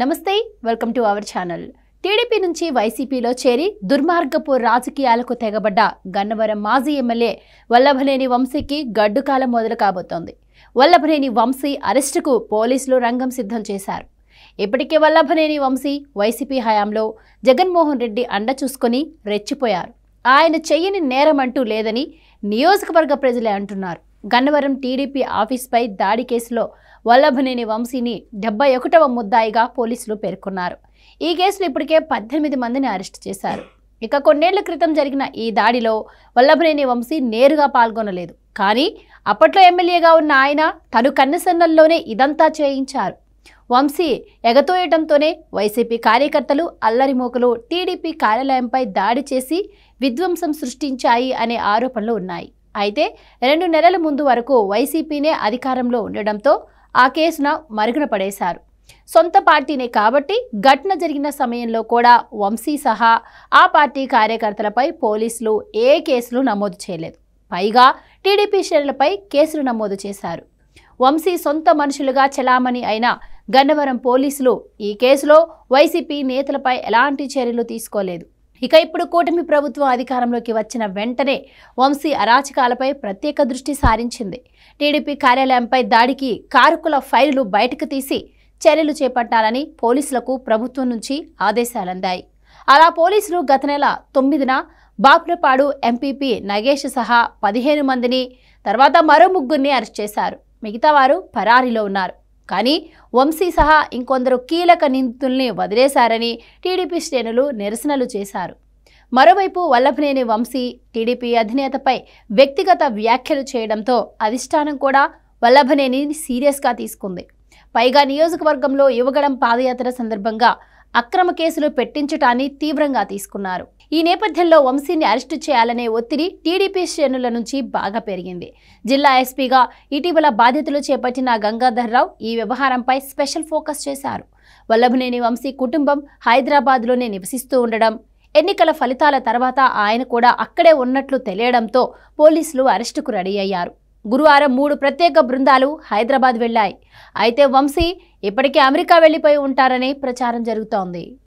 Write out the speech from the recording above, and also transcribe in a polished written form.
నమస్తే welcome to our channel. TDP నుంచి వైసీపీలో చేరి దుర్మార్గపు రాజకీయాలకు తెగబడ్డ గన్నవరం మాజీ ఎమ్మెల్యే వల్లభనేని వంశీకి గడ్డుకాలం మొదలు కాబోతోంది. వల్లభనేని వంశీ అరెస్టుకు పోలీసులు రంగం సిద్ధం చేశారు. ఇప్పటికే వల్లభనేని వంశీ వైసీపీ హయాంలో జగన్మోహన్ రెడ్డి అండ చూసుకొని రెచ్చిపోయారు. ఆయన చెయ్యని నేరం అంటూ లేదని నియోజకవర్గ ప్రజలే అంటున్నారు. గన్నవరం టీడీపీ ఆఫీస్పై దాడి కేసులో వల్లభనేని వంశీని 71వ ముద్దాయిగా పోలీసులు పేర్కొన్నారు. ఈ కేసులో ఇప్పటికే 18 మందిని అరెస్టు చేశారు. ఇక కొన్నేళ్ల క్రితం జరిగిన ఈ దాడిలో వల్లభనేని వంశీ నేరుగా పాల్గొనలేదు. కానీ అప్పట్లో ఎమ్మెల్యేగా ఉన్న ఆయన తను కన్నెసన్నల్లోనే ఇదంతా చేయించారు. వంశీ ఎగతోయటంతోనే వైసీపీ కార్యకర్తలు అల్లరిమోకలు టీడీపీ కార్యాలయంపై దాడి చేసి విధ్వంసం సృష్టించాయి అనే ఆరోపణలు ఉన్నాయి. అయితే 2 నెలల ముందు వరకు వైసీపీనే అధికారంలో ఉండడంతో ఆ కేసును మరుగున పడేశారు. సొంత పార్టీనే కాబట్టి ఘటన జరిగిన సమయంలో కూడా వంశీ సహా ఆ పార్టీ కార్యకర్తలపై పోలీసులు ఏ కేసులు నమోదు చేయలేదు. పైగా టీడీపీ శ్రేణులపై కేసులు నమోదు చేశారు. వంశీ సొంత మనుషులుగా చెలామణి అయిన గన్నవరం పోలీసులు ఈ కేసులో వైసీపీ నేతలపై ఎలాంటి చర్యలు తీసుకోలేదు. ఇక ఇప్పుడు కూటమి ప్రభుత్వం అధికారంలోకి వచ్చిన వెంటనే వంశీ అరాచకాలపై ప్రత్యేక దృష్టి సారించింది. టీడీపీ కార్యాలయంపై దాడికి కారకుల ఫైళ్లు బయటకు తీసి చర్యలు చేపట్టాలని పోలీసులకు ప్రభుత్వం నుంచి ఆదేశాలందాయి. అలా పోలీసులు గత నెల 9న బాపులపాడు ఎంపీపీ నగేష్ సహా 15 మందిని, తర్వాత మరో 3గురిని అరెస్ట్ చేశారు. మిగతా వారు పరారీలో ఉన్నారు. కానీ వంశీ సహా ఇంకొందరు కీలక నిందితుల్ని వదిలేశారని టీడీపీ శ్రేణులు నిరసనలు చేశారు. మరోవైపు వల్లభనేని వంశీ టీడీపీ అధినేతపై వ్యక్తిగత వ్యాఖ్యలు చేయడంతో అధిష్టానం కూడా వల్లభనేని సీరియస్గా తీసుకుంది. పైగా నియోజకవర్గంలో యువగళం పాదయాత్ర సందర్భంగా అక్రమ కేసులు పెట్టించటాన్ని తీవ్రంగా తీసుకున్నారు. ఈ నేపథ్యంలో వంశీని అరెస్టు చేయాలనే ఒత్తిడి టీడీపీ శ్రేణుల నుంచి బాగా పెరిగింది. జిల్లా ఎస్పీగా ఇటీవల బాధ్యతలు చేపట్టిన గంగాధర్రావు ఈ వ్యవహారంపై స్పెషల్ ఫోకస్ చేశారు. వల్లభనేని వంశీ కుటుంబం హైదరాబాద్లోనే నివసిస్తూ ఉండడం, ఎన్నికల ఫలితాల తర్వాత ఆయన కూడా అక్కడే ఉన్నట్లు తెలియడంతో పోలీసులు అరెస్టుకు రెడీ అయ్యారు. గురువారం 3 ప్రత్యేక బృందాలు హైదరాబాద్ వెళ్లాయి. అయితే వంశీ ఇప్పటికే అమెరికా వెళ్లిపోయి ఉంటారనే ప్రచారం జరుగుతోంది.